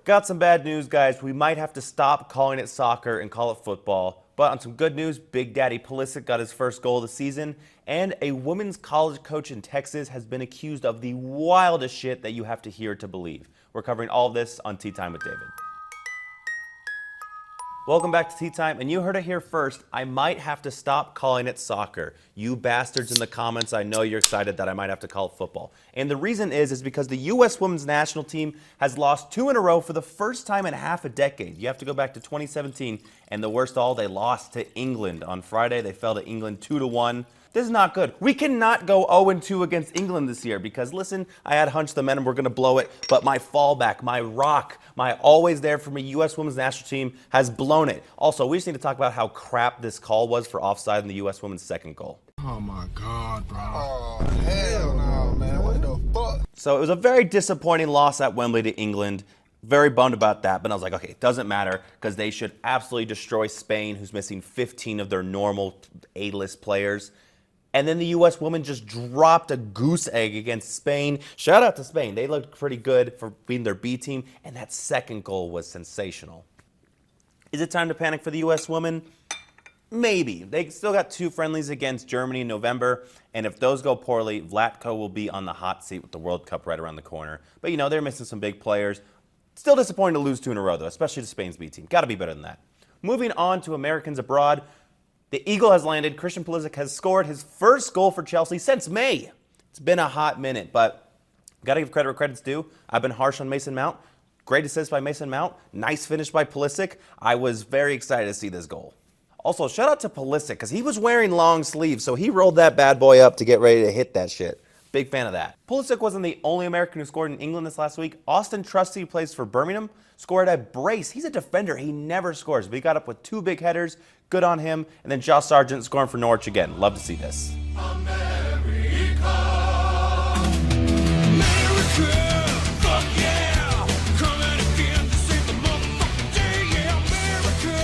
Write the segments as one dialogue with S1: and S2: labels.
S1: Got some bad news, guys. We might have to stop calling it soccer and call it football. But on some good news, Big Daddy Pulisic got his first goal of the season, and a women's college coach in Texas has been accused of the wildest shit that you have to hear to believe. We're covering all of this on Tea Time with David. Welcome back to Tea Time, and you heard it here first. I might have to stop calling it soccer. You bastards in the comments, I know you're excited that I might have to call it football. And the reason is because the U.S. women's national team has lost 2 in a row for the first time in half a decade. You have to go back to 2017, and the worst of all, they lost to England. On Friday, they fell to England 2-1. This is not good. We cannot go 0-2 against England this year because, listen, I had a hunch the men were going to blow it, but my fallback, my rock, my always there for me U.S. women's national team has blown it. Also, we just need to talk about how crap this call was for offside in the U.S. women's second goal.
S2: Oh, my God, bro.
S3: Oh, hell no, man. What the fuck?
S1: So it was a very disappointing loss at Wembley to England. Very bummed about that, but I was like, okay, it doesn't matter because they should absolutely destroy Spain, who's missing 15 of their normal A-list players. And then the U.S. women just dropped a goose egg against Spain. Shout out to Spain. They looked pretty good for being their B team, and that second goal was sensational. Is it time to panic for the U.S. women? Maybe. They still got 2 friendlies against Germany in November, and if those go poorly, Vlatko will be on the hot seat with the World Cup right around the corner. But, you know, they're missing some big players. Still disappointing to lose 2 in a row, though, especially to Spain's B team. Got to be better than that. Moving on to Americans abroad. The Eagle has landed. Christian Pulisic has scored his first goal for Chelsea since May. It's been a hot minute, but got to give credit where credit's due. I've been harsh on Mason Mount. Great assist by Mason Mount. Nice finish by Pulisic. I was very excited to see this goal. Also, shout out to Pulisic because he was wearing long sleeves, so he rolled that bad boy up to get ready to hit that shit. Big fan of that. Pulisic wasn't the only American who scored in England this last week. Austin Trusty, who plays for Birmingham, scored a brace. He's a defender. He never scores, but he got up with 2 big headers. Good on him. And then Josh Sargent scoring for Norwich again. Love to see this.
S4: America, fuck yeah, coming again to save the motherfucking day, yeah, America,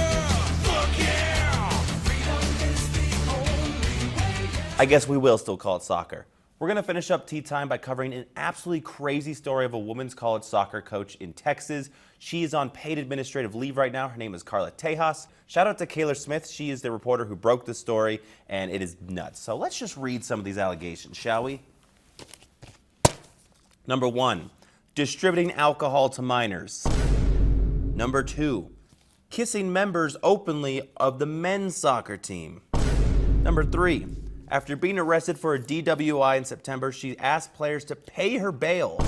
S4: fuck yeah, freedom is the only way.
S1: I guess we will still call it soccer. We're going to finish up Tea Time by covering an absolutely crazy story of a women's college soccer coach in Texas. She is on paid administrative leave right now. Her name is Carla Tejas. Shout out to Kayla Smith. She is the reporter who broke the story, and it is nuts. So let's just read some of these allegations, shall we? Number 1, distributing alcohol to minors. Number 2, kissing members openly of the men's soccer team. Number 3, after being arrested for a DWI in September, she asked players to pay her bail.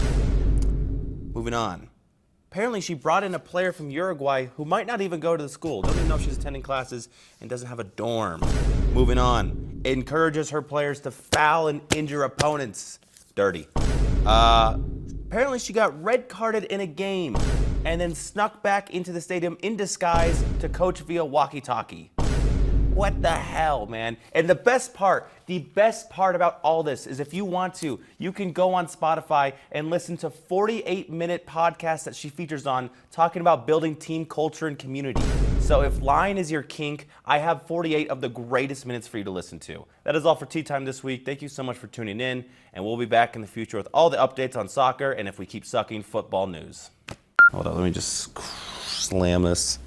S1: Moving on. Apparently, she brought in a player from Uruguay who might not even go to the school. Doesn't even know she's attending classes and doesn't have a dorm. Moving on. Encourages her players to foul and injure opponents. Dirty. Apparently, she got red carded in a game and then snuck back into the stadium in disguise to coach via walkie-talkie. What the hell, man? And the best part about all this is if you want to, you can go on Spotify and listen to 48-minute podcasts that she features on talking about building team culture and community. So if lying is your kink, I have 48 of the greatest minutes for you to listen to. That is all for Tea Time this week. Thank you so much for tuning in, and we'll be back in the future with all the updates on soccer and if we keep sucking, football news. Hold on, let me just slam this.